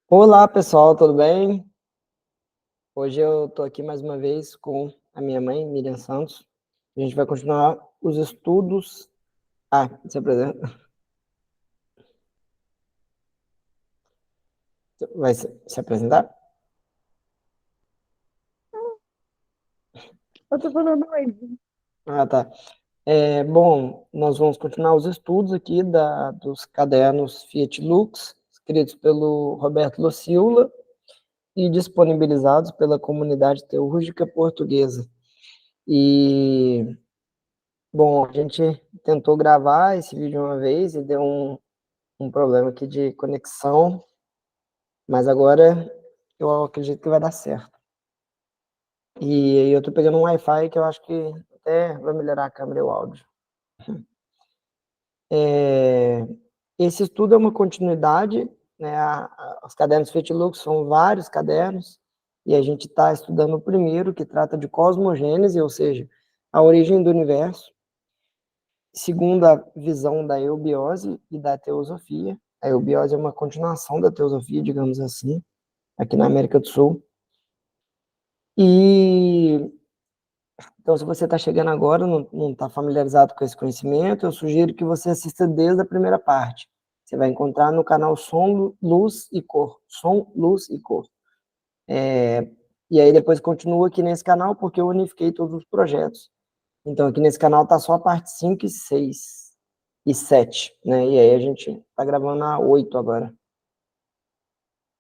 Olá, pessoal, tudo bem? Hoje eu tô aqui mais uma vez com a minha mãe, Miriam Santos. A gente vai continuar os estudos. Se apresenta. Vai se apresentar? Eu tô falando hoje. Tá. Bom, nós vamos continuar os estudos aqui dos cadernos Fiat Lux, escritos pelo Roberto Lucila e disponibilizados pela comunidade teúrgica portuguesa. E, bom, a gente tentou gravar esse vídeo uma vez e deu um problema aqui de conexão, mas agora eu acredito que vai dar certo. E eu tô pegando um Wi-Fi que eu acho que até vai melhorar a câmera e o áudio. Esse estudo é uma continuidade, né? Os cadernos Fetilux são vários cadernos, e a gente está estudando o primeiro, que trata de cosmogênese, ou seja, a origem do universo, segundo a visão da eubiose e da teosofia. A eubiose é uma continuação da teosofia, digamos assim, aqui na América do Sul. E então, se você está chegando agora, não está familiarizado com esse conhecimento, eu sugiro que você assista desde a primeira parte. Você vai encontrar no canal Som, Luz e Cor. Som, Luz e Cor. E aí depois continua aqui nesse canal, porque eu unifiquei todos os projetos. Então, aqui nesse canal está só a parte 5 e 6 e 7, né? E aí a gente está gravando a 8 agora.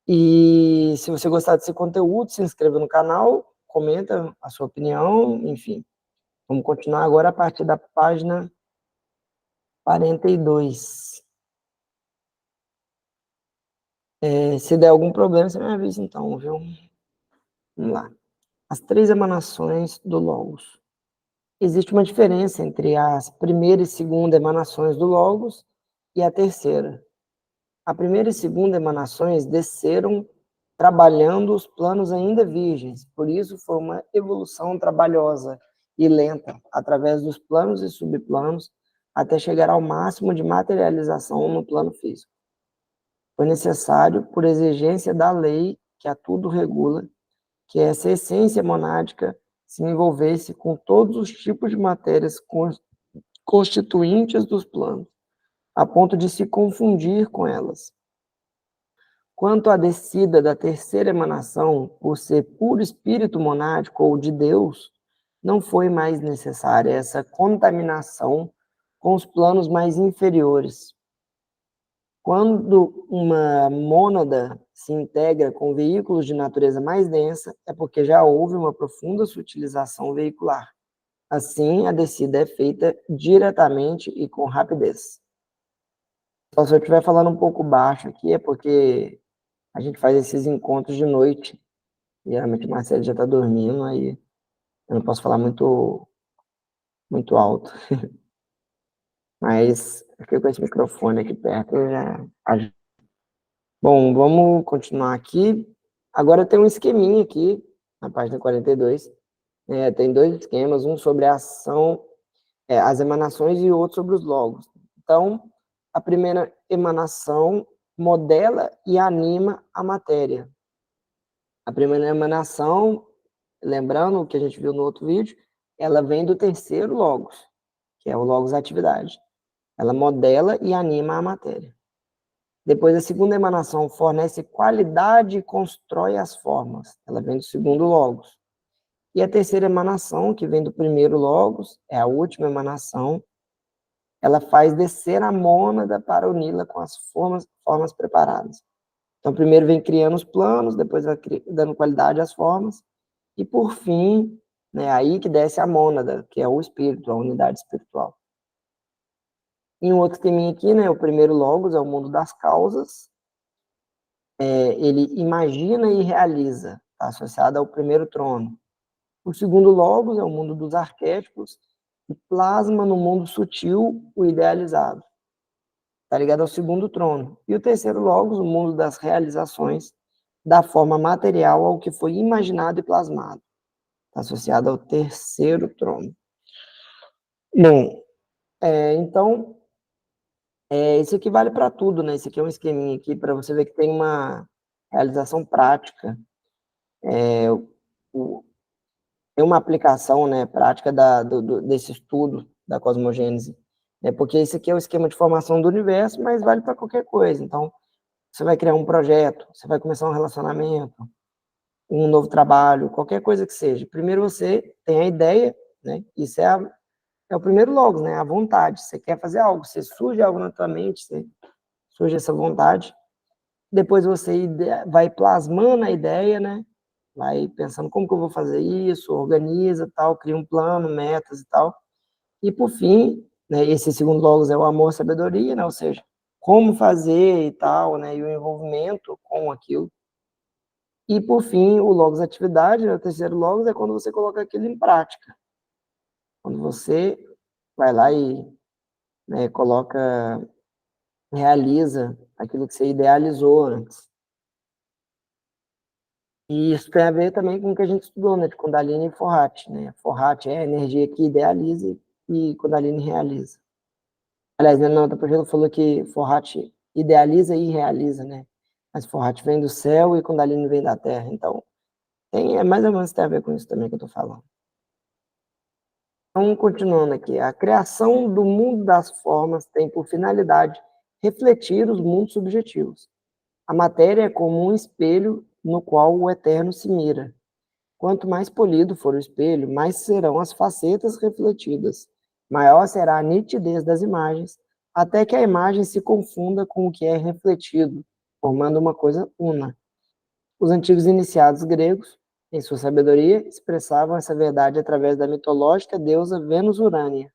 E se você gostar desse conteúdo, se inscreva no canal, comenta a sua opinião, enfim. Vamos continuar agora a partir da página 42. Se der algum problema, você me avisa então, viu? Vamos lá. As três emanações do Logos. Existe uma diferença entre as primeira e segunda emanações do Logos e a terceira. A primeira e segunda emanações desceram trabalhando os planos ainda virgens, por isso foi uma evolução trabalhosa e lenta, através dos planos e subplanos, até chegar ao máximo de materialização no plano físico. Foi necessário, por exigência da lei que a tudo regula, que essa essência monádica se envolvesse com todos os tipos de matérias constituintes dos planos, a ponto de se confundir com elas. Quanto à descida da terceira emanação, por ser puro espírito monádico ou de Deus, não foi mais necessária essa contaminação com os planos mais inferiores. Quando uma mônada se integra com veículos de natureza mais densa, é porque já houve uma profunda sutilização veicular. Assim, a descida é feita diretamente e com rapidez. Então, se eu estiver falando um pouco baixo aqui, é porque a gente faz esses encontros de noite. Geralmente o Marcelo já está dormindo, aí eu não posso falar muito alto. Mas aqui com esse microfone aqui perto já ajuda. Bom, vamos continuar aqui. Agora tem um esqueminha aqui, na página 42. Tem dois esquemas, um sobre a ação, as emanações e outro sobre os logos. Então, a primeira emanação modela e anima a matéria. A primeira emanação, lembrando o que a gente viu no outro vídeo, ela vem do terceiro logos, que é o logos atividade. Ela modela e anima a matéria. Depois, a segunda emanação fornece qualidade e constrói as formas. Ela vem do segundo logos. E a terceira emanação, que vem do primeiro logos, é a última emanação, ela faz descer a mônada para uni-la com as formas preparadas. Então, primeiro vem criando os planos, depois vai dando qualidade às formas, e por fim, né, aí que desce a mônada, que é o espírito, a unidade espiritual. Em um outro teminha aqui, né, o primeiro logos é o mundo das causas, ele imagina e realiza, tá associado ao primeiro trono. O segundo logos é o mundo dos arquétipos, e plasma no mundo sutil o idealizado. Está ligado ao segundo trono. E o terceiro logos, o mundo das realizações, da forma material ao que foi imaginado e plasmado. Está associado ao terceiro trono. Bom, então, isso aqui vale para tudo, né? Esse aqui é um esqueminha aqui para você ver que tem realização prática, tem uma aplicação, né, prática desse estudo da cosmogênese, porque esse aqui é o esquema de formação do universo, mas vale para qualquer coisa. Então, você vai criar um projeto, você vai começar um relacionamento, um novo trabalho, qualquer coisa que seja. Primeiro você tem a ideia, né? Isso é o primeiro logos, né? A vontade. Você quer fazer algo, você surge algo na tua mente, surge essa vontade. Depois você vai plasmando a ideia, né? Vai pensando como que eu vou fazer isso, organiza, tal, cria um plano, metas e tal. E por fim, né, esse segundo logos é o amor, sabedoria, né? Ou seja, como fazer e tal, né? E o envolvimento com aquilo. E por fim, o logos atividade, né? O terceiro logos é quando você coloca aquilo em prática. Quando você vai lá e, né, coloca, realiza aquilo que você idealizou antes. E isso tem a ver também com o que a gente estudou, né, de Kundalini e Forhat, né? Forhat é a energia que idealiza e Kundalini realiza. Aliás, na outra projeto falou que Forhat idealiza e realiza, né? Mas Forhat vem do céu e Kundalini vem da terra. Então, é mais ou menos tem a ver com isso também que eu estou falando. Então, continuando aqui, a criação do mundo das formas tem por finalidade refletir os mundos subjetivos. A matéria é como um espelho no qual o eterno se mira. Quanto mais polido for o espelho, mais serão as facetas refletidas. Maior será a nitidez das imagens, até que a imagem se confunda com o que é refletido, formando uma coisa una. Os antigos iniciados gregos, em sua sabedoria, expressavam essa verdade através da mitológica deusa Vênus Urânia,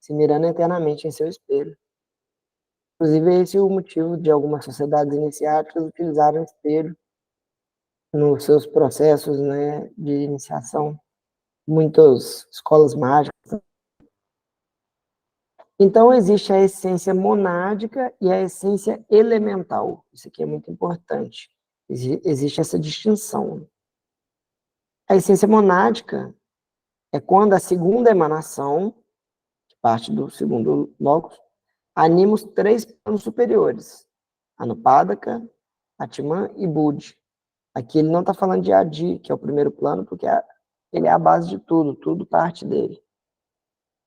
se mirando eternamente em seu espelho. Inclusive, esse é o motivo de algumas sociedades iniciáticas utilizarem o espelho nos seus processos, né, de iniciação. Muitas escolas mágicas. Então, existe a essência monádica e a essência elemental. Isso aqui é muito importante. Existe essa distinção. A essência monádica é quando a segunda emanação, que parte do segundo logos, anima os três planos superiores, Anupadaka, Atman e Budi. Aqui ele não está falando de Adi, que é o primeiro plano, porque ele é a base de tudo, tudo parte dele.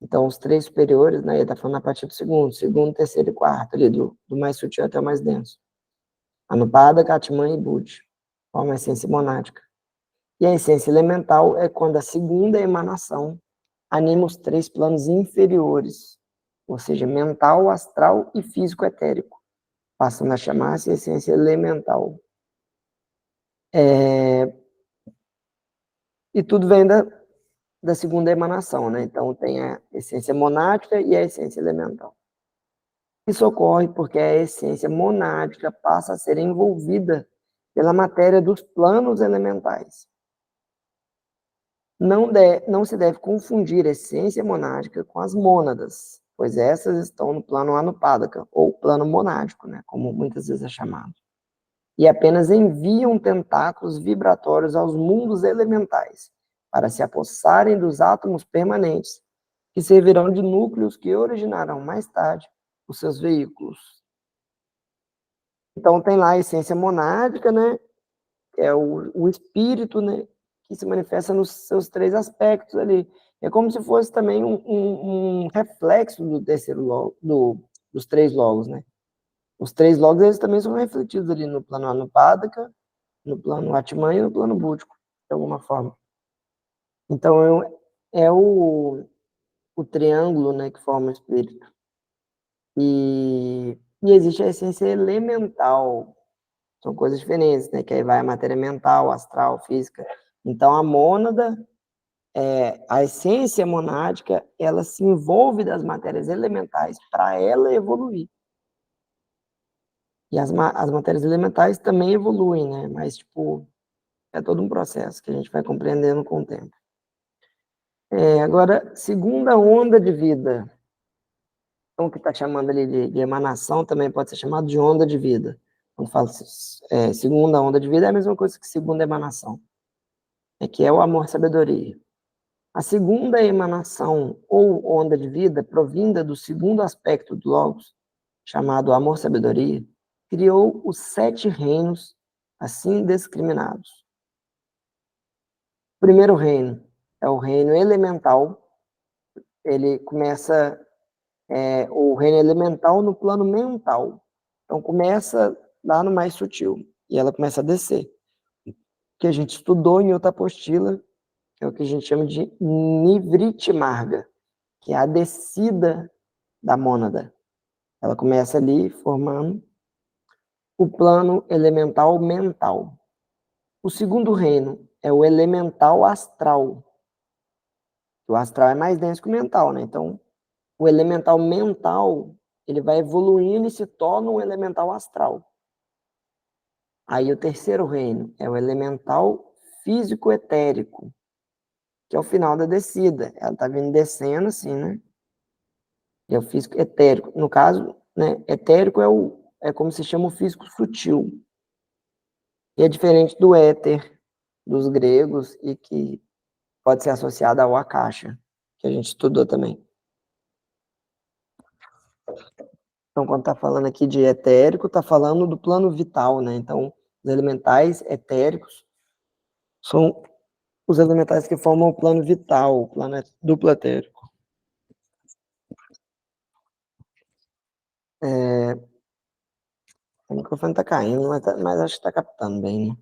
Então, os três superiores, né, ele está falando a partir do segundo, terceiro e quarto, ali, do mais sutil até o mais denso. Anupadaka, Atman e Budi, forma a essência monádica. E a essência elemental é quando a segunda emanação anima os três planos inferiores, ou seja, mental, astral e físico-etérico, passando a chamar-se essência elemental. E tudo vem da segunda emanação, né? Então, tem a essência monádica e a essência elemental. Isso ocorre porque a essência monádica passa a ser envolvida pela matéria dos planos elementais. Não se deve confundir essência monádica com as mônadas, pois essas estão no plano anupadaka, ou plano monádico, né, como muitas vezes é chamado, e apenas enviam tentáculos vibratórios aos mundos elementais, para se apossarem dos átomos permanentes, que servirão de núcleos que originarão mais tarde os seus veículos. Então tem lá a essência monádica, né, que é o espírito, né, que se manifesta nos seus três aspectos ali. É como se fosse também um reflexo do terceiro logo, dos três logos, né? Os três logos, eles também são refletidos ali no plano Anupadaka, no plano Atman e no plano búdico, de alguma forma. Então, é o triângulo, né, que forma o espírito. E existe a essência elemental, são coisas diferentes, né? Que aí vai a matéria mental, astral, física. Então, a mônada, a essência monádica, ela se envolve das matérias elementais para ela evoluir. E as matérias elementais também evoluem, né? Mas, tipo, é todo um processo que a gente vai compreendendo com o tempo. Agora, segunda onda de vida. Então, o que está chamando ali de emanação também pode ser chamado de onda de vida. Quando fala segunda onda de vida, é a mesma coisa que segunda emanação, que é o amor-sabedoria. A segunda emanação ou onda de vida, provinda do segundo aspecto do Logos, chamado amor-sabedoria, criou os 7 reinos assim discriminados. O primeiro reino é o reino elemental. Ele começa, o reino elemental no plano mental. Então, começa lá no mais sutil, e ela começa a descer. Que a gente estudou em outra apostila, que é o que a gente chama de Nivriti Marga, que é a descida da mônada. Ela começa ali formando o plano elemental mental. O segundo reino é o elemental astral. O astral é mais denso que o mental, né? Então, o elemental mental, ele vai evoluindo e se torna um elemental astral. Aí o terceiro reino é o elemental físico-etérico, que é o final da descida. Ela está vindo descendo assim, né? É o físico etérico. No caso, né, etérico é como se chama o físico sutil. E é diferente do éter dos gregos e que pode ser associado ao akasha, que a gente estudou também. Então, quando está falando aqui de etérico, está falando do plano vital, né? Então, os elementais etéricos são os elementais que formam o plano vital, o plano duplo etérico. O microfone está caindo, mas acho que está captando bem, né?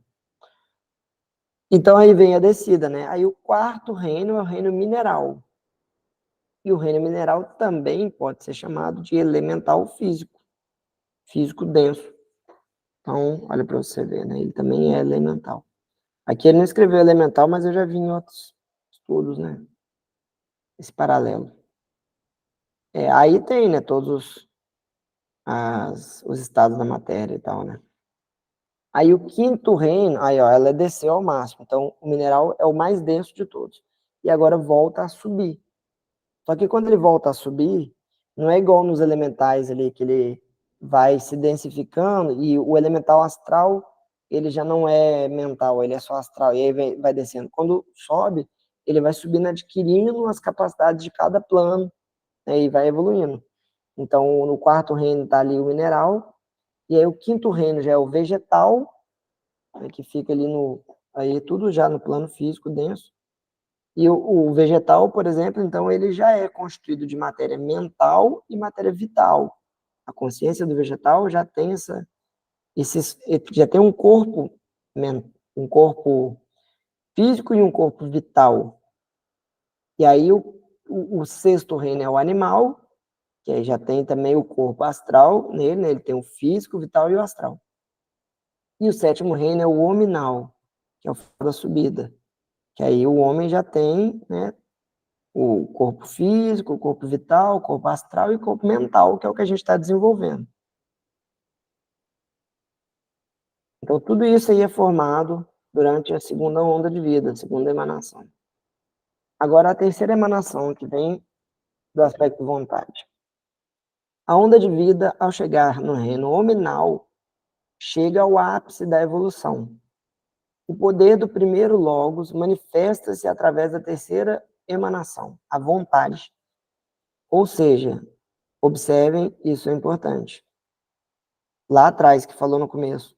Então, aí vem a descida, né? Aí o quarto reino é o reino mineral. E o reino mineral também pode ser chamado de elemental físico, físico denso. Então, olha para você ver, né? Ele também é elemental. Aqui ele não escreveu elemental, mas eu já vi em outros estudos, né? Esse paralelo. Aí tem, né? Todos os estados da matéria e tal, né? Aí o quinto reino, aí ó, ela desceu ao máximo. Então, o mineral é o mais denso de todos. E agora volta a subir. Só que quando ele volta a subir, não é igual nos elementais ali, que ele vai se densificando e o elemental astral, ele já não é mental, ele é só astral, e aí vai descendo. Quando sobe, ele vai subindo, adquirindo as capacidades de cada plano, né, e vai evoluindo. Então, no quarto reino está ali o mineral, e aí o quinto reino já é o vegetal, né, que fica ali aí tudo já no plano físico denso. E o vegetal, por exemplo, então, ele já é constituído de matéria mental e matéria vital. A consciência do vegetal já tem já tem um corpo físico e um corpo vital. E aí o sexto reino é o animal, que aí já tem também o corpo astral nele, né? Ele tem o físico, o vital e o astral. E o sétimo reino é o hominal, que é o da subida, que aí o homem já tem, né, o corpo físico, o corpo vital, o corpo astral e o corpo mental, que é o que a gente está desenvolvendo. Então, tudo isso aí é formado durante a segunda onda de vida, a segunda emanação. Agora, a terceira emanação, que vem do aspecto vontade. A onda de vida, ao chegar no reino hominal, chega ao ápice da evolução. O poder do primeiro logos manifesta-se através da terceira emanação, a vontade. Ou seja, observem, isso é importante. Lá atrás, que falou no começo,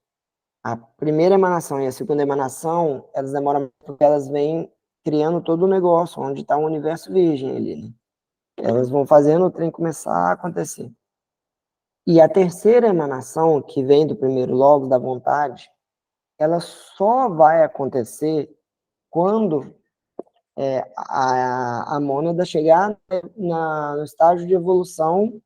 a primeira emanação e a segunda emanação, elas demoram porque elas vêm criando todo o negócio, onde está o universo virgem ali, né? Elas vão fazendo o trem começar a acontecer. E a terceira emanação, que vem do primeiro logos, da vontade, ela só vai acontecer quando a mônada chegar no estágio de evolução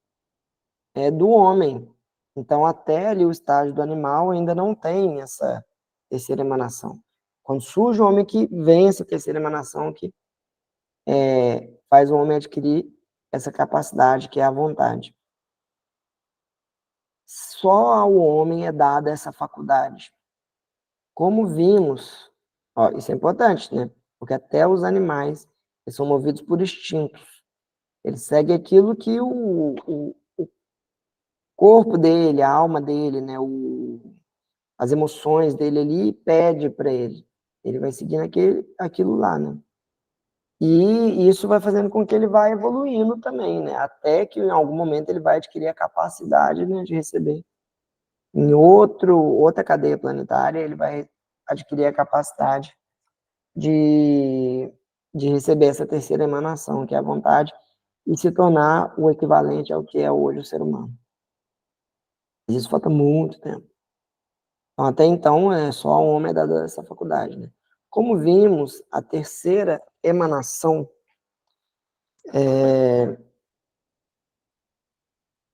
do homem. Então, até ali o estágio do animal ainda não tem essa terceira emanação. Quando surge o homem que vem essa terceira emanação que faz o homem adquirir essa capacidade, que é a vontade. Só ao homem é dada essa faculdade. Como vimos, ó, isso é importante, né? Porque até os animais, eles são movidos por instintos. Eles seguem aquilo que o corpo dele, a alma dele, né? As emoções dele ali pede para ele. Ele vai seguindo aquilo lá, né? E isso vai fazendo com que ele vá evoluindo também, né? Até que em algum momento ele vai adquirir a capacidade, né, de receber em outra cadeia planetária, ele vai adquirir a capacidade de, de receber essa terceira emanação, que é a vontade, e se tornar o equivalente ao que é hoje o ser humano. Isso falta muito tempo. Então, até então, só ao homem é dada essa faculdade, né? Como vimos, a terceira emanação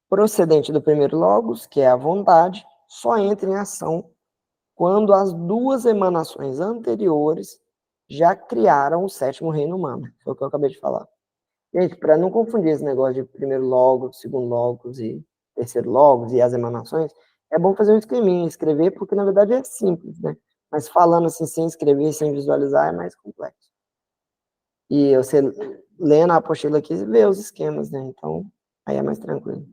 procedente do primeiro logos, que é a vontade, só entra em ação quando as duas emanações anteriores já criaram o sétimo reino humano. Foi o que eu acabei de falar. Gente, para não confundir esse negócio de primeiro logos, segundo logos e terceiro logos e as emanações, é bom fazer um esqueminha, escrever, porque na verdade é simples, né? Mas falando assim, sem escrever, sem visualizar, é mais complexo. E você lendo a apostila aqui, vê os esquemas, né? Então, aí é mais tranquilo.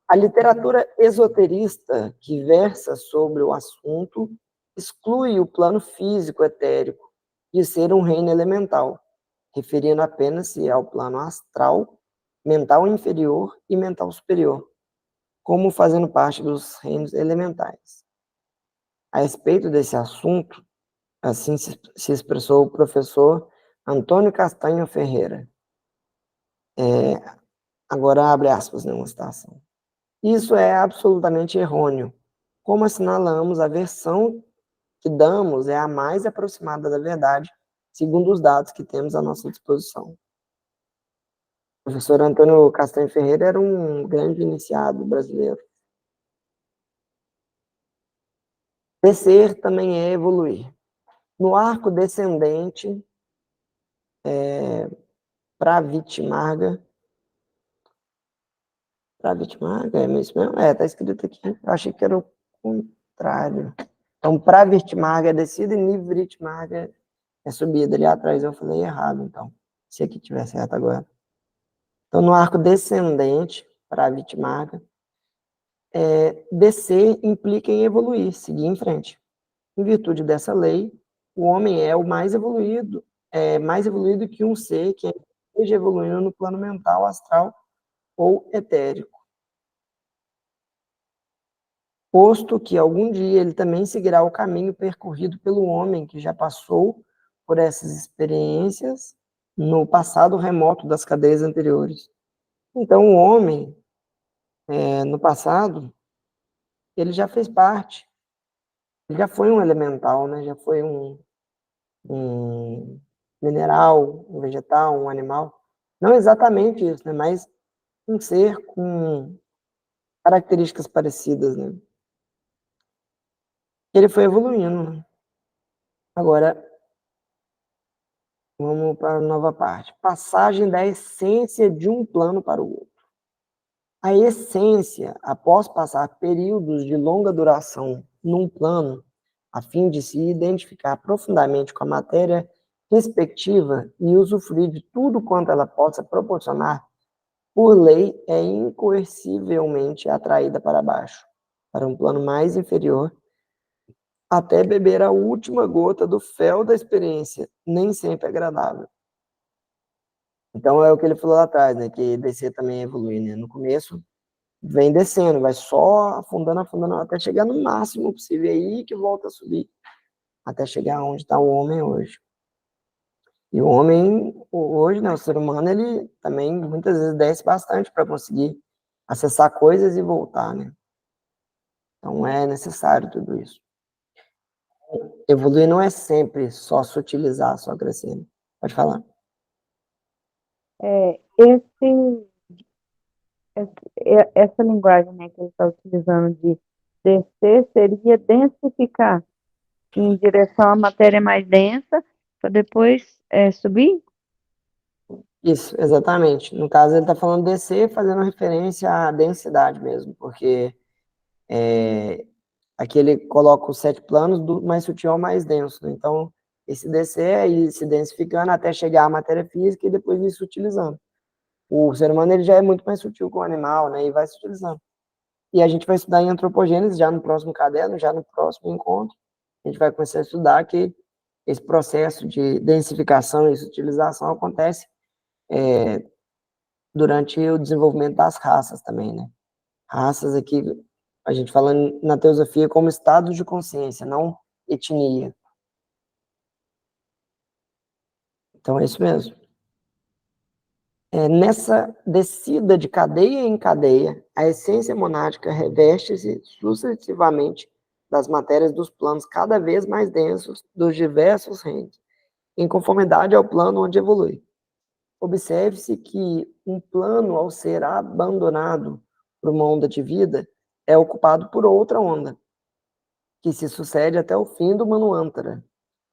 A literatura esoterista que versa sobre o assunto exclui o plano físico etérico de ser um reino elemental, referindo apenas-se ao plano astral, mental inferior e mental superior, como fazendo parte dos reinos elementais. A respeito desse assunto, assim se expressou o professor Antônio Castanho Ferreira. Agora abre aspas, né, uma citação. Isso é absolutamente errôneo. Como assinalamos, a versão que damos é a mais aproximada da verdade, segundo os dados que temos à nossa disposição. O professor Antônio Castanho Ferreira era um grande iniciado brasileiro. Descer também é evoluir. No arco descendente, Pravitimarga, é isso mesmo? Tá escrito aqui. Eu achei que era o contrário. Então, Pravitimarga é descida e Nivritmarga é subida. Ali atrás eu falei errado, então. Se aqui tiver certo agora. Então, no arco descendente, Pravitimarga, descer implica em evoluir, seguir em frente. Em virtude dessa lei, o homem é o mais evoluído que um ser que esteja evoluindo no plano mental, astral ou etérico. Posto que algum dia ele também seguirá o caminho percorrido pelo homem que já passou por essas experiências no passado remoto das cadeias anteriores. Então, o homem, no passado, ele já fez parte, ele já foi um elemental, né? Já foi um mineral, um vegetal, um animal. Não exatamente isso, né? Mas um ser com características parecidas, né? Ele foi evoluindo, né? Agora, vamos para a nova parte. Passagem da essência de um plano para o outro. A essência, após passar períodos de longa duração num plano, a fim de se identificar profundamente com a matéria respectiva e usufruir de tudo quanto ela possa proporcionar, por lei, é incoercivelmente atraída para baixo, para um plano mais inferior, até beber a última gota do fel da experiência, nem sempre agradável. Então é o que ele falou lá atrás, né, que descer também é evoluir, né? No começo vem descendo, vai só afundando, afundando, até chegar no máximo possível, aí que volta a subir, até chegar onde está o homem hoje. E o homem, hoje, né, o ser humano, ele também muitas vezes desce bastante para conseguir acessar coisas e voltar, né? Então é necessário tudo isso. Evoluir não é sempre só sutilizar, só crescer. Pode falar. Essa linguagem, né, que ele está utilizando de descer seria densificar em direção à matéria mais densa para depois subir? Isso, exatamente. No caso, ele está falando descer, fazendo referência à densidade mesmo, porque aqui ele coloca os 7 planos do mais sutil ao mais denso, né? Então, esse descer é ir se densificando até chegar à matéria física e depois ir se utilizando. O ser humano ele já é muito mais sutil que o animal, né? E vai se utilizando. E a gente vai estudar em antropogênese já no próximo caderno, já no próximo encontro. A gente vai começar a estudar que esse processo de densificação e utilização acontece durante o desenvolvimento das raças também, né? Raças aqui, a gente fala na teosofia como estado de consciência, não etnia. Então é isso mesmo. Nessa descida de cadeia em cadeia, a essência monádica reveste-se sucessivamente das matérias dos planos cada vez mais densos dos diversos reinos, em conformidade ao plano onde evolui. Observe-se que um plano, ao ser abandonado por uma onda de vida, é ocupado por outra onda, que se sucede até o fim do Manvantara.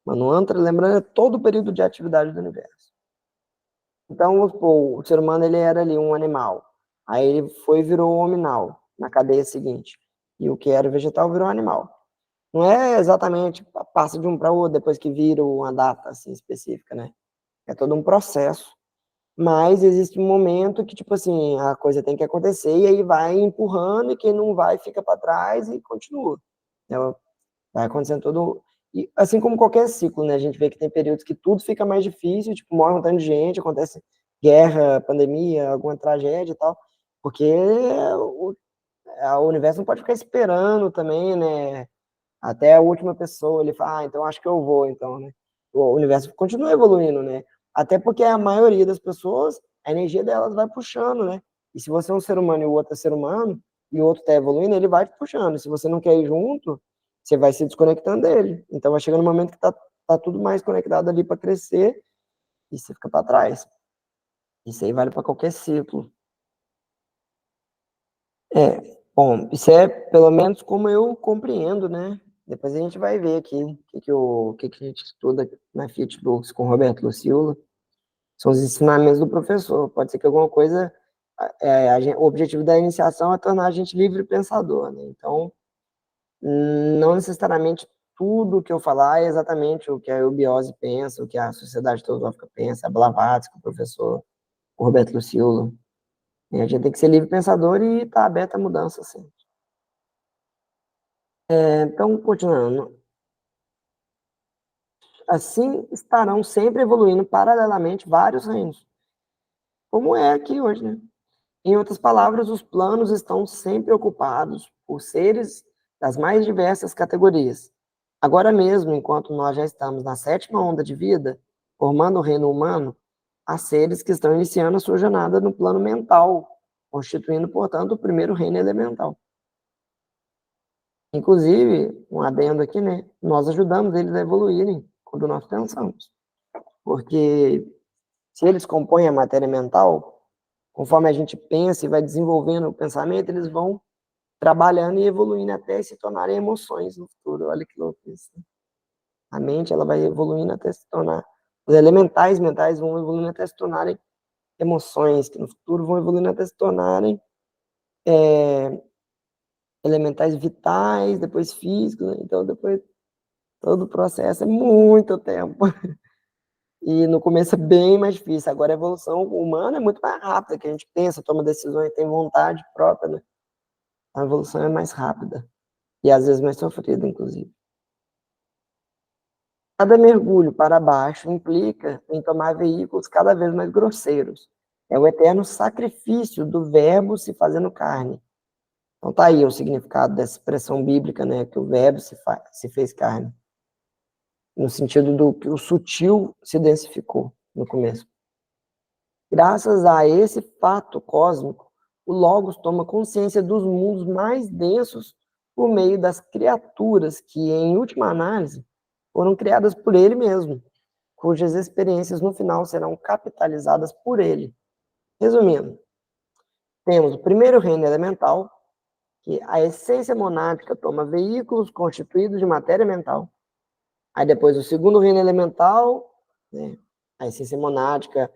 Manvantara, lembrando, é todo o período de atividade do universo. Então, o ser humano ele era ali um animal. Aí ele foi e virou hominal na cadeia seguinte. E o que era vegetal virou animal. Não é exatamente passa de um para o outro depois que vira uma data assim específica, né? É todo um processo. Mas existe um momento que, tipo assim, a coisa tem que acontecer e aí vai empurrando e quem não vai fica para trás e continua. Então, vai acontecendo todo. E, assim como qualquer ciclo, né? A gente vê que tem períodos que tudo fica mais difícil, tipo, morre um tanto de gente, acontece guerra, pandemia, alguma tragédia e tal, porque o universo não pode ficar esperando também, né? Até a última pessoa, ele fala, então acho que eu vou, então, né? O universo continua evoluindo, né? Até porque a maioria das pessoas, a energia delas vai puxando, né? E se você é um ser humano e o outro é ser humano, e o outro está evoluindo, ele vai te puxando. Se você não quer ir junto, você vai se desconectando dele. Então vai chegando um momento que tá tudo mais conectado ali para crescer e você fica para trás. Isso aí vale para qualquer ciclo. Bom, isso é pelo menos como eu compreendo, né? Depois a gente vai ver aqui o que a gente estuda na Fiat Books com Roberto Luciola. São os ensinamentos do professor. Pode ser que alguma coisa. O objetivo da iniciação é tornar a gente livre pensador, né? Então, não necessariamente tudo que eu falar é exatamente o que a Eubiose pensa, o que a Sociedade Teosófica pensa, a Blavatsky, o professor o Roberto Luciola. E a gente tem que ser livre pensador e estar tá aberto à mudança, assim. Então, continuando. Assim estarão sempre evoluindo paralelamente vários reinos, como é aqui hoje, né? Em outras palavras, os planos estão sempre ocupados por seres das mais diversas categorias. Agora mesmo, enquanto nós já estamos na sétima onda de vida, formando o reino humano, há seres que estão iniciando a sua jornada no plano mental, constituindo, portanto, o primeiro reino elemental. Inclusive, um adendo aqui, né? Nós ajudamos eles a evoluírem quando nós pensamos. Porque se eles compõem a matéria mental, conforme a gente pensa e vai desenvolvendo o pensamento, eles vão trabalhando e evoluindo até se tornarem emoções no futuro. Olha que louco isso. A mente ela vai evoluindo até se tornar. Os elementais mentais vão evoluindo até se tornarem emoções, que no futuro vão evoluindo até se tornarem elementais vitais, depois físicos, né? Então depois todo o processo é muito tempo. E no começo é bem mais difícil. Agora a evolução humana é muito mais rápida, que a gente pensa, toma decisões, tem vontade própria, né? A evolução é mais rápida. E às vezes mais sofrida, inclusive. Cada mergulho para baixo implica em tomar veículos cada vez mais grosseiros. É o eterno sacrifício do verbo se fazendo carne. Então tá aí o significado dessa expressão bíblica, né? Que o verbo se fez carne. No sentido do que o sutil se densificou no começo. Graças a esse fato cósmico, o Logos toma consciência dos mundos mais densos por meio das criaturas que, em última análise, foram criadas por ele mesmo, cujas experiências no final serão capitalizadas por ele. Resumindo, temos o primeiro reino elemental, que a essência monádica toma veículos constituídos de matéria mental. Aí depois o segundo reino elemental, né, a essência monádica,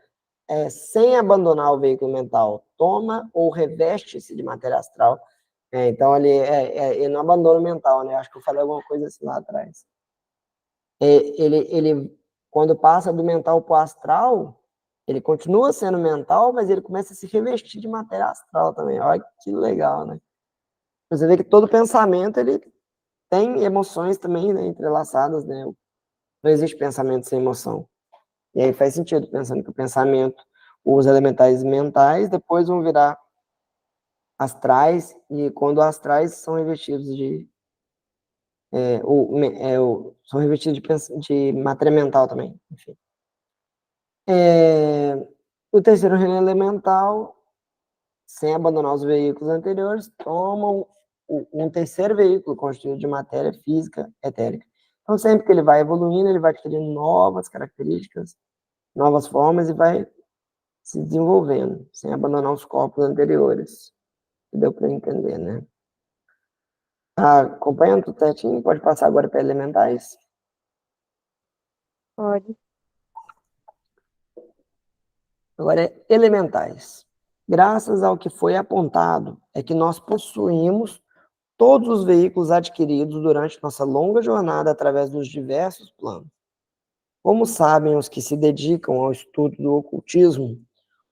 sem abandonar o veículo mental, toma ou reveste-se de matéria astral. Então, ele não abandona o mental, né? Acho que eu falei alguma coisa assim lá atrás. Ele, quando passa do mental para o astral, ele continua sendo mental, mas ele começa a se revestir de matéria astral também. Olha que legal, né? Você vê que todo pensamento, ele tem emoções também, né, entrelaçadas, né? Não existe pensamento sem emoção. E aí faz sentido, pensando que o pensamento, os elementais mentais, depois vão virar astrais, e quando astrais são revestidos de são revestidos de matéria mental também, enfim. O terceiro reino elemental, sem abandonar os veículos anteriores, tomam um terceiro veículo constituído de matéria física etérica. Então, sempre que ele vai evoluindo, ele vai adquirindo novas características, novas formas e vai se desenvolvendo, sem abandonar os corpos anteriores. Deu para entender, né? Tá acompanhando tudo certinho? Pode passar agora para elementais? Pode. Agora é elementais. Graças ao que foi apontado, é que nós possuímos todos os veículos adquiridos durante nossa longa jornada através dos diversos planos. Como sabem os que se dedicam ao estudo do ocultismo,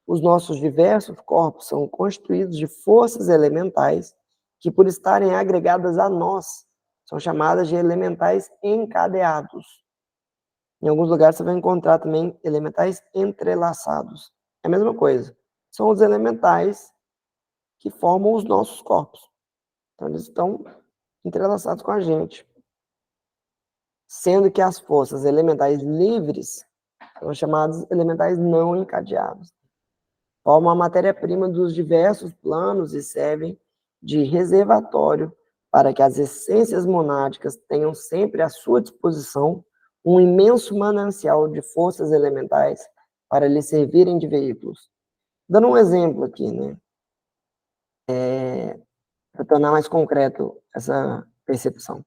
os nossos diversos corpos são constituídos de forças elementais que, por estarem agregadas a nós, são chamadas de elementais encadeados. Em alguns lugares você vai encontrar também elementais entrelaçados. É a mesma coisa. São os elementais que formam os nossos corpos. Então, eles estão entrelaçados com a gente. Sendo que as forças elementais livres são chamadas elementais não encadeados. Formam a matéria-prima dos diversos planos e servem de reservatório para que as essências monádicas tenham sempre à sua disposição um imenso manancial de forças elementais para lhes servirem de veículos. Dando um exemplo aqui, né? Para tornar mais concreto essa percepção.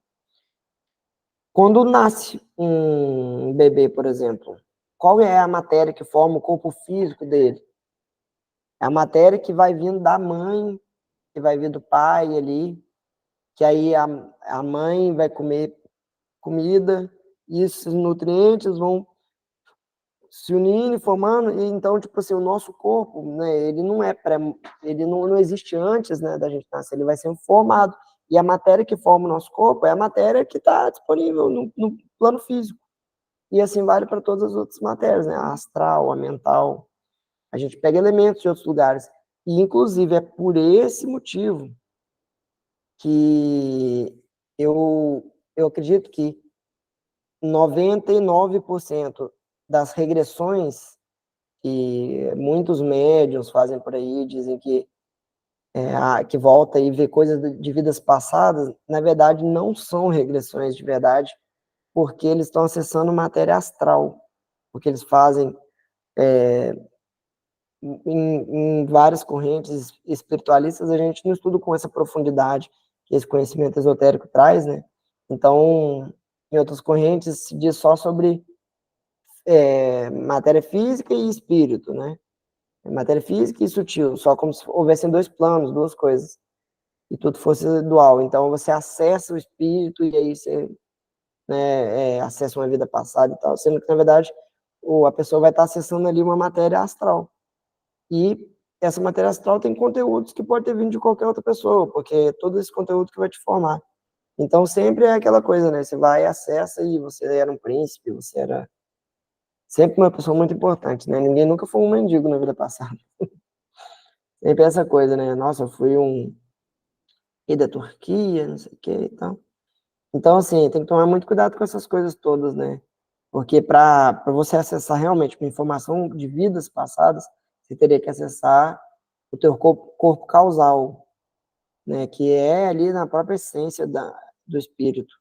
Quando nasce um bebê, por exemplo, qual é a matéria que forma o corpo físico dele? É a matéria que vai vindo da mãe, que vai vir do pai ali, que aí a mãe vai comer comida, e esses nutrientes vão se unindo e formando, e então, tipo assim, o nosso corpo, né, ele não é ele não existe antes, né, da gente nascer, ele vai sendo formado, e a matéria que forma o nosso corpo é a matéria que está disponível no plano físico, e assim vale para todas as outras matérias, né, a astral, a mental, a gente pega elementos de outros lugares, e inclusive é por esse motivo que eu acredito que 99% das regressões que muitos médiuns fazem por aí, dizem que volta e vê coisas de vidas passadas, na verdade não são regressões de verdade, porque eles estão acessando matéria astral, porque eles fazem em várias correntes espiritualistas, a gente não estuda com essa profundidade que esse conhecimento esotérico traz, né? Então, em outras correntes se diz só sobre matéria física e espírito, né? Matéria física e sutil, só como se houvessem dois planos, duas coisas, e tudo fosse dual. Então, você acessa o espírito e aí você acessa uma vida passada e tal, sendo que, na verdade, a pessoa vai estar acessando ali uma matéria astral. E essa matéria astral tem conteúdos que pode ter vindo de qualquer outra pessoa, porque é todo esse conteúdo que vai te formar. Então, sempre é aquela coisa, né? Você vai, acessa e você era um príncipe, você era sempre uma pessoa muito importante, né? Ninguém nunca foi um mendigo na vida passada. Sempre essa coisa, né? Nossa, eu fui um rei da Turquia, não sei o que e tal. Então, assim, tem que tomar muito cuidado com essas coisas todas, né? Porque para você acessar realmente uma informação de vidas passadas, você teria que acessar o teu corpo causal, né? Que é ali na própria essência do espírito,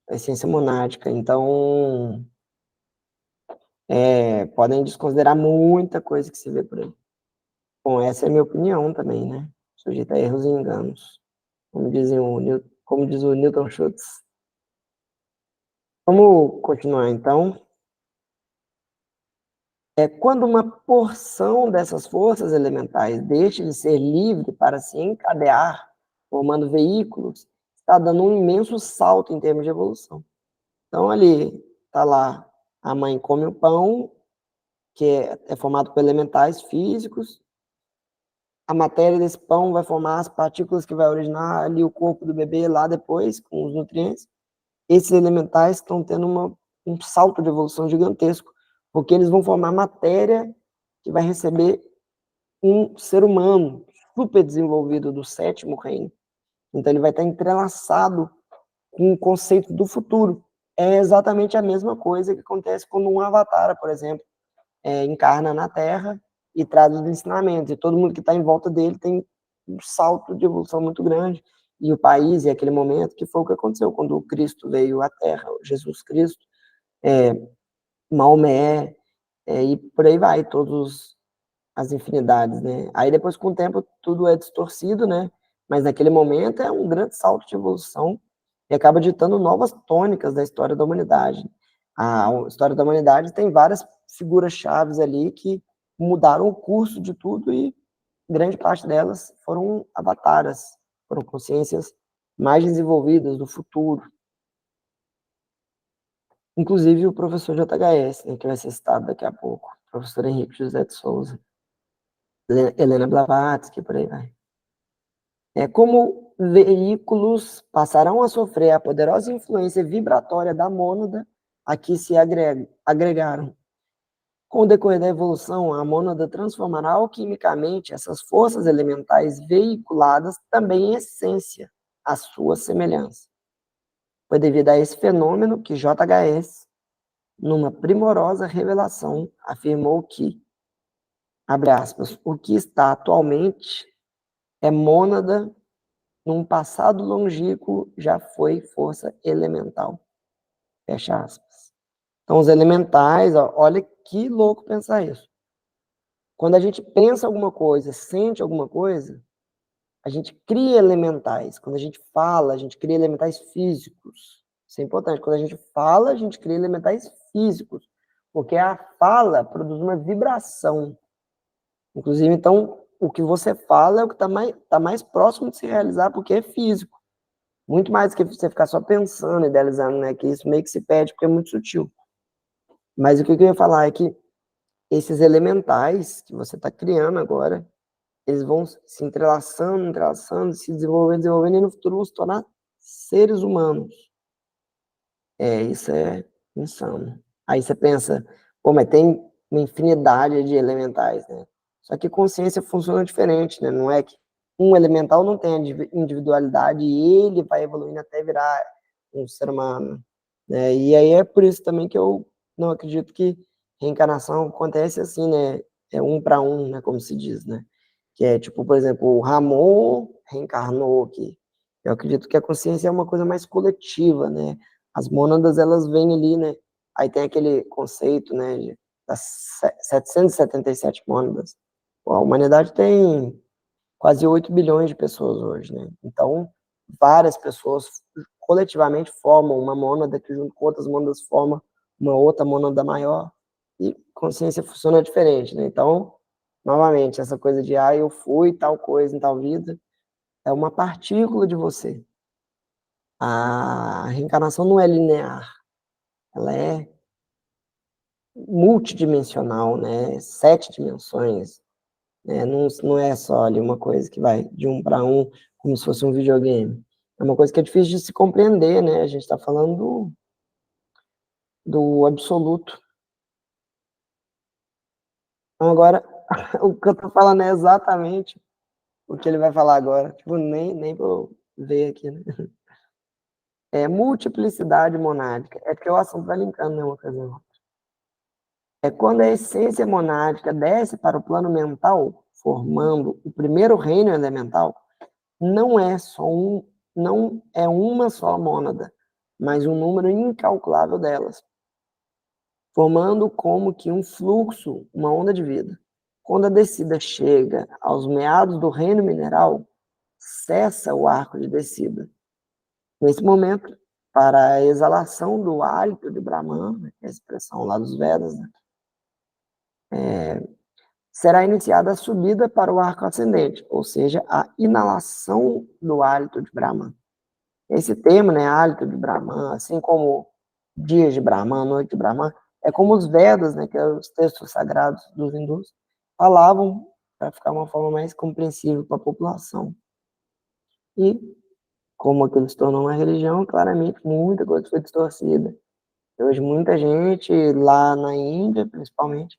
a essência monádica. Então, podem desconsiderar muita coisa que se vê por aí. Bom, essa é a minha opinião também, né? Sujeita a erros e enganos, como diz o Newton Schultz. Vamos continuar, então. Quando uma porção dessas forças elementais deixa de ser livre para se encadear, formando veículos, está dando um imenso salto em termos de evolução. Então, ali, está lá, a mãe come o pão, que é formado por elementais físicos, a matéria desse pão vai formar as partículas que vai originar ali o corpo do bebê lá depois, com os nutrientes. Esses elementais estão tendo um salto de evolução gigantesco, porque eles vão formar matéria que vai receber um ser humano. super desenvolvido do sétimo reino. Então ele vai estar entrelaçado com o conceito do futuro. É exatamente a mesma coisa que acontece quando um avatar, por exemplo, encarna na Terra e traz os ensinamentos, e todo mundo que está em volta dele tem um salto de evolução muito grande. E o país, e aquele momento, que foi o que aconteceu quando o Cristo veio à Terra, Jesus Cristo, Maomé, e por aí vai, todas as infinidades, né? Aí depois, com o tempo, tudo é distorcido, né? Mas naquele momento é um grande salto de evolução e acaba ditando novas tônicas da história da humanidade. A história da humanidade tem várias figuras chaves ali que mudaram o curso de tudo e grande parte delas foram avataras, foram consciências mais desenvolvidas do futuro. Inclusive o professor JHS, né, que vai ser citado daqui a pouco, o professor Henrique José de Souza, Helena Blavatsky, por aí vai. Como veículos passarão a sofrer a poderosa influência vibratória da mônada a que se agregaram. Com o decorrer da evolução, a mônada transformará alquimicamente essas forças elementais veiculadas também em essência à sua semelhança. Foi devido a esse fenômeno que JHS, numa primorosa revelação, afirmou que, abre aspas, o que está atualmente é mônada, num passado longínquo já foi força elemental. Fecha aspas. Então, os elementais, ó, olha que louco pensar isso. Quando a gente pensa alguma coisa, sente alguma coisa, a gente cria elementais. Quando a gente fala, a gente cria elementais físicos. Isso é importante. Quando a gente fala, a gente cria elementais físicos. Porque a fala produz uma vibração. Inclusive, então, o que você fala é o que tá mais próximo de se realizar, porque é físico. Muito mais do que você ficar só pensando, idealizando, né? Que isso meio que se perde, porque é muito sutil. Mas o que eu ia falar é que esses elementais que você está criando agora, eles vão se entrelaçando, entrelaçando, se desenvolvendo, desenvolvendo, e no futuro vão se tornar seres humanos. Isso é insano. Aí você pensa, pô, mas tem uma infinidade de elementais, né? Só que consciência funciona diferente, né? Não é que um elemental não tem individualidade e ele vai evoluindo até virar um ser humano, né? E aí é por isso também que eu não acredito que reencarnação acontece assim, né? É um para um, né? Como se diz, né? Que é tipo, por exemplo, o Ramon reencarnou aqui. Eu acredito que a consciência é uma coisa mais coletiva, né? As mônadas, elas vêm ali, né? Aí tem aquele conceito, né, das 777 mônadas. A humanidade tem quase 8 bilhões de pessoas hoje, né? Então, várias pessoas coletivamente formam uma mônada que junto com outras mônadas forma uma outra mônada maior e consciência funciona diferente, né? Então, novamente, essa coisa de, eu fui tal coisa em tal vida, é uma partícula de você. A reencarnação não é linear, ela é multidimensional, né? 7 dimensões, né? Não é só ali uma coisa que vai de um para um, como se fosse um videogame. É uma coisa que é difícil de se compreender, né? A gente está falando do absoluto. Então, agora, o que eu estou falando é exatamente o que ele vai falar agora. Tipo, nem vou ver aqui, né? É multiplicidade monádica. É porque o assunto vai linkando, né, uma coisa ou outra. É quando a essência monádica desce para o plano mental, formando o primeiro reino elemental, não é não é uma só mônada, mas um número incalculável delas, formando como que um fluxo, uma onda de vida. Quando a descida chega aos meados do reino mineral, cessa o arco de descida. Nesse momento, para a exalação do hálito de Brahman, que é a expressão lá dos Vedas, né? Será iniciada a subida para o arco ascendente, ou seja, a inalação do hálito de Brahman. Esse termo, né, hálito de Brahman, assim como dias de Brahman, noite de Brahman, é como os Vedas, né, que são os textos sagrados dos hindus, falavam para ficar uma forma mais compreensível para a população. E, como aquilo se tornou uma religião, claramente muita coisa foi distorcida. Hoje muita gente, lá na Índia, principalmente,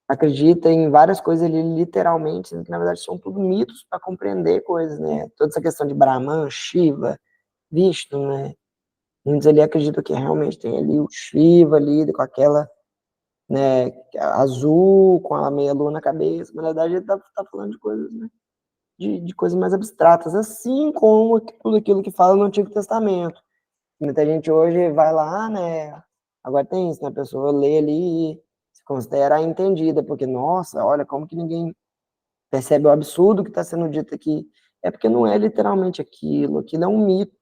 acredita em várias coisas ali, literalmente, sendo que na verdade são tudo mitos para compreender coisas, né? Toda essa questão de Brahman, Shiva, Vishnu, né? Muitos ali acreditam que realmente tem ali o Shiva ali, com aquela, né, azul, com a meia lua na cabeça, mas na verdade ele tá falando de coisas, né? De coisas mais abstratas, assim como tudo aquilo que fala no Antigo Testamento. Muita gente hoje vai lá, né? Agora tem isso, né? A pessoa lê ali e se considera entendida, porque, nossa, olha como que ninguém percebe o absurdo que está sendo dito aqui. É porque não é literalmente aquilo é um mito.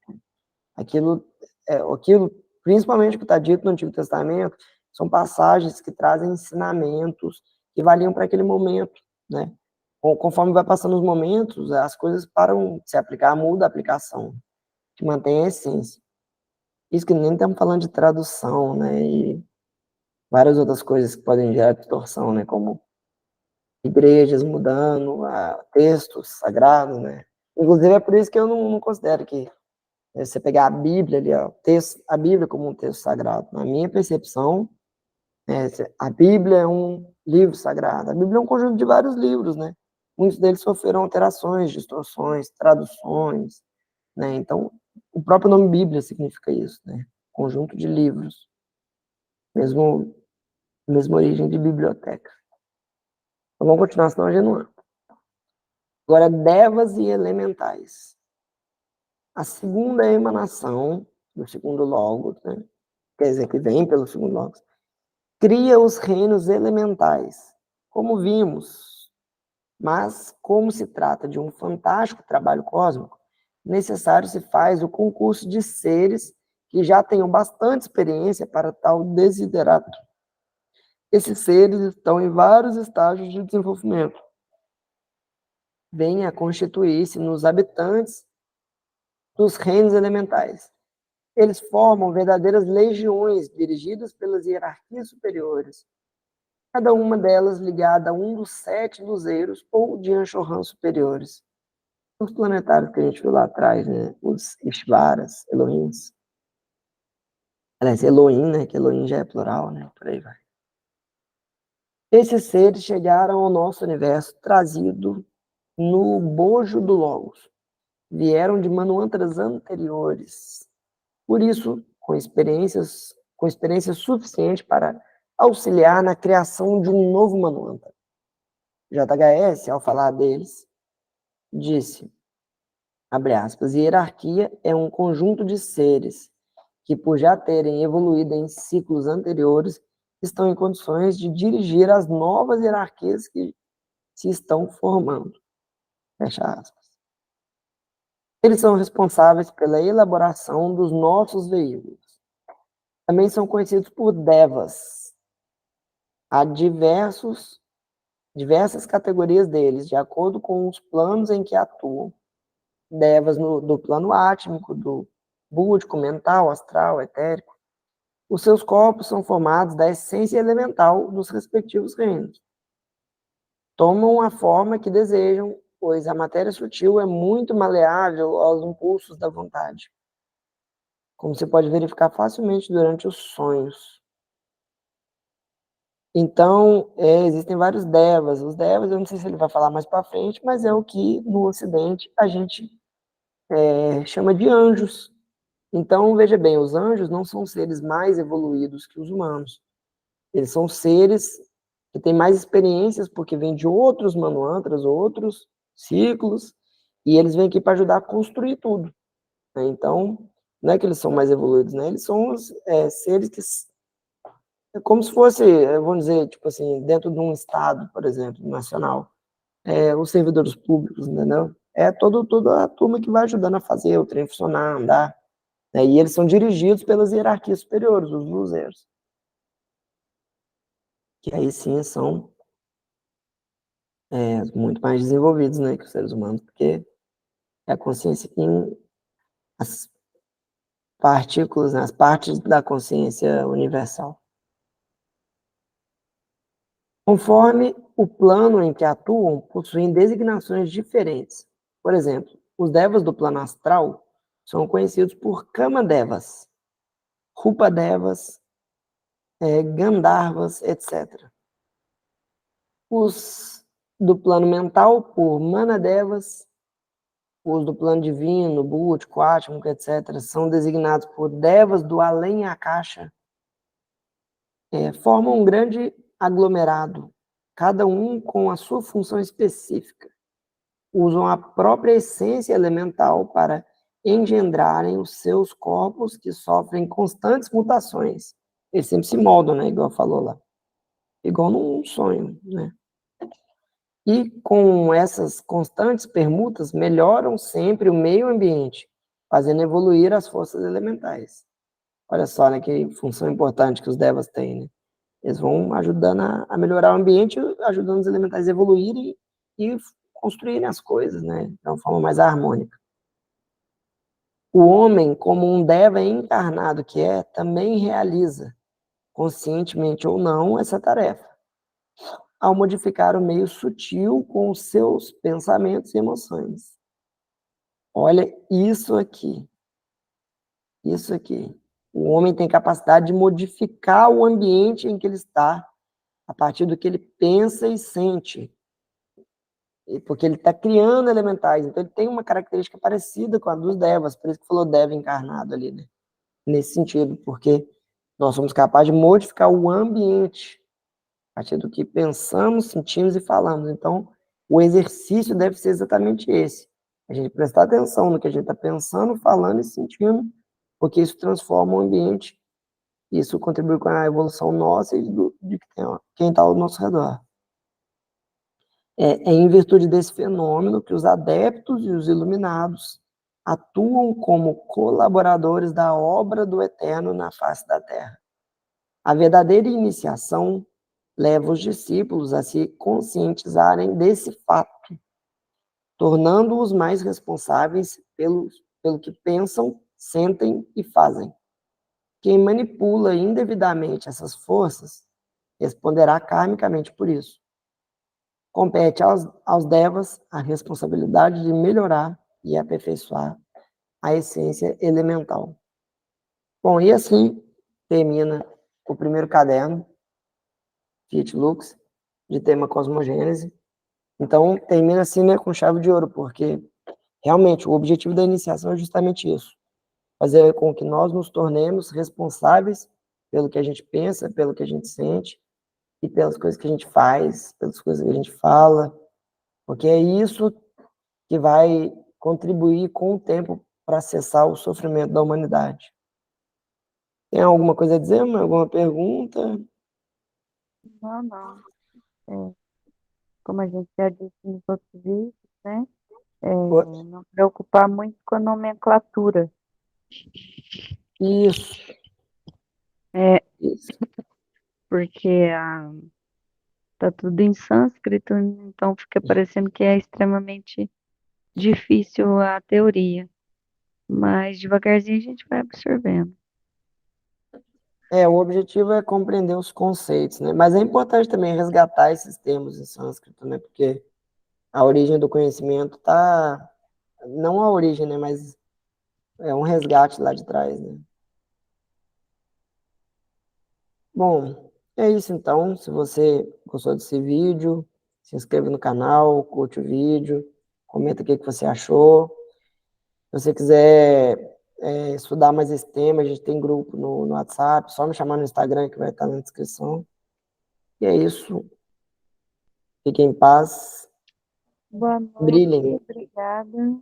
Aquilo, principalmente o que está dito no Antigo Testamento, são passagens que trazem ensinamentos que valiam para aquele momento, né? Conforme vai passando os momentos, as coisas param de se aplicar, muda a aplicação, que mantém a essência. Isso que nem estamos falando de tradução, né? E várias outras coisas que podem gerar distorção, né? Como igrejas mudando textos sagrados, né? Inclusive é por isso que eu não considero que você pegar a Bíblia ali, ó, a Bíblia como um texto sagrado. Na minha percepção, a Bíblia é um livro sagrado. A Bíblia é um conjunto de vários livros, né? Muitos deles sofreram alterações, distorções, traduções, né? Então, o próprio nome Bíblia significa isso, né? Conjunto de livros, mesmo mesma origem de biblioteca. Então, vamos continuar, senão a gente não. Agora, devas e elementais. A segunda emanação do segundo Logos, né? Quer dizer, que vem pelo segundo Logos, cria os reinos elementais, como vimos, mas como se trata de um fantástico trabalho cósmico, necessário se faz o concurso de seres que já tenham bastante experiência para tal desiderato. Esses seres estão em vários estágios de desenvolvimento. Vêm a constituir-se nos habitantes dos reinos elementais. Eles formam verdadeiras legiões dirigidas pelas hierarquias superiores, cada uma delas ligada a um dos 7 luzeiros ou de Anshohan superiores. Os planetários que a gente viu lá atrás, né? Os Ishvaras, Elohims. Aliás, Elohim, né? Que Elohim já é plural, né? Por aí vai. Esses seres chegaram ao nosso universo trazido no bojo do Logos. Vieram de manwantras anteriores. Por isso, com experiência suficiente para auxiliar na criação de um novo manwantra. JHS, ao falar deles, disse, abre aspas, hierarquia é um conjunto de seres que, por já terem evoluído em ciclos anteriores, estão em condições de dirigir as novas hierarquias que se estão formando. Fecha aspas. Eles são responsáveis pela elaboração dos nossos veículos. Também são conhecidos por devas. Há diversas categorias deles, de acordo com os planos em que atuam. Devas do plano átmico, do búdico, mental, astral, etérico. Os seus corpos são formados da essência elemental dos respectivos reinos. Tomam a forma que desejam, pois a matéria sutil é muito maleável aos impulsos da vontade, como se pode verificar facilmente durante os sonhos. Então, existem vários devas. Os devas, eu não sei se ele vai falar mais para frente, mas é o que no Ocidente a gente chama de anjos. Então, veja bem, os anjos não são seres mais evoluídos que os humanos. Eles são seres que têm mais experiências, porque vêm de outros manwantras, outros ciclos, e eles vêm aqui para ajudar a construir tudo. Né? Então, não é que eles são mais evoluídos, né? Eles são seres que é como se fosse, vamos dizer, tipo assim, dentro de um estado, por exemplo, nacional, os servidores públicos, entendeu? É toda a turma que vai ajudando a fazer o trem funcionar, andar, né? E eles são dirigidos pelas hierarquias superiores, os luzeiros, que aí sim são muito mais desenvolvidos, né, que os seres humanos, porque é a consciência que as partículas, né, as partes da consciência universal. Conforme o plano em que atuam, possuem designações diferentes. Por exemplo, os devas do plano astral são conhecidos por Kamadevas, Rupadevas, Gandharvas, etc. Os do plano mental, por Manadevas, os do plano divino, Bhut, Quatmuk, etc., são designados por devas do além Akasha, formam um grande aglomerado, cada um com a sua função específica. Usam a própria essência elemental para engendrarem os seus corpos que sofrem constantes mutações. Eles sempre se moldam, né? Igual falou lá. Igual num sonho, né? E com essas constantes permutas, melhoram sempre o meio ambiente, fazendo evoluir as forças elementais. Olha só, né, que função importante que os devas têm, né? Eles vão ajudando a melhorar o ambiente, ajudando os elementais a evoluírem e construírem as coisas, né, de uma forma mais harmônica. O homem, como um deva encarnado que é, também realiza, conscientemente ou não, essa tarefa, ao modificar o meio sutil com os seus pensamentos e emoções. Olha isso aqui. Isso aqui. O homem tem capacidade de modificar o ambiente em que ele está, a partir do que ele pensa e sente. Porque ele está criando elementais. Então, ele tem uma característica parecida com a dos devas, por isso que falou deva encarnado ali, né? Nesse sentido, porque nós somos capazes de modificar o ambiente a partir do que pensamos, sentimos e falamos. Então, o exercício deve ser exatamente esse. A gente prestar atenção no que a gente está pensando, falando e sentindo, porque isso transforma o ambiente, isso contribui com a evolução nossa e de quem está ao nosso redor. É em virtude desse fenômeno que os adeptos e os iluminados atuam como colaboradores da obra do Eterno na face da Terra. A verdadeira iniciação leva os discípulos a se conscientizarem desse fato, tornando-os mais responsáveis pelo que pensam, sentem e fazem. Quem manipula indevidamente essas forças responderá karmicamente por isso. Compete aos devas a responsabilidade de melhorar e aperfeiçoar a essência elemental. Bom, e assim termina o primeiro caderno, Fiat Lux, de tema cosmogênese. Então, termina assim, né, com chave de ouro, porque realmente o objetivo da iniciação é justamente isso, fazer com que nós nos tornemos responsáveis pelo que a gente pensa, pelo que a gente sente e pelas coisas que a gente faz, pelas coisas que a gente fala, porque é isso que vai contribuir com o tempo para cessar o sofrimento da humanidade. Tem alguma coisa a dizer? Alguma pergunta? Não, não. É, como a gente já disse nos outros vídeos, né? Não preocupar muito com a nomenclatura. Isso. É, Isso. porque tá tudo em sânscrito, então fica parecendo que é extremamente difícil a teoria. Mas devagarzinho a gente vai absorvendo. O objetivo é compreender os conceitos, né? Mas é importante também resgatar esses termos em sânscrito, né? Porque a origem do conhecimento tá, não a origem, né? Mas é um resgate lá de trás, né? Bom, é isso então. Se você gostou desse vídeo, se inscreva no canal, curte o vídeo, comenta o que você achou. Se você quiser estudar mais esse tema, a gente tem grupo no WhatsApp, só me chamar no Instagram que vai estar na descrição. E é isso. Fiquem em paz, Boa noite, brilhem obrigada.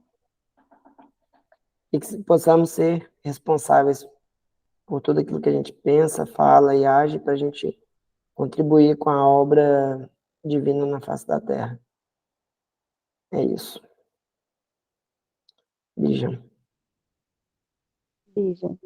e que possamos ser responsáveis por tudo aquilo que a gente pensa, fala e age para a gente contribuir com a obra divina na face da Terra. É isso. Beijão. Beijo.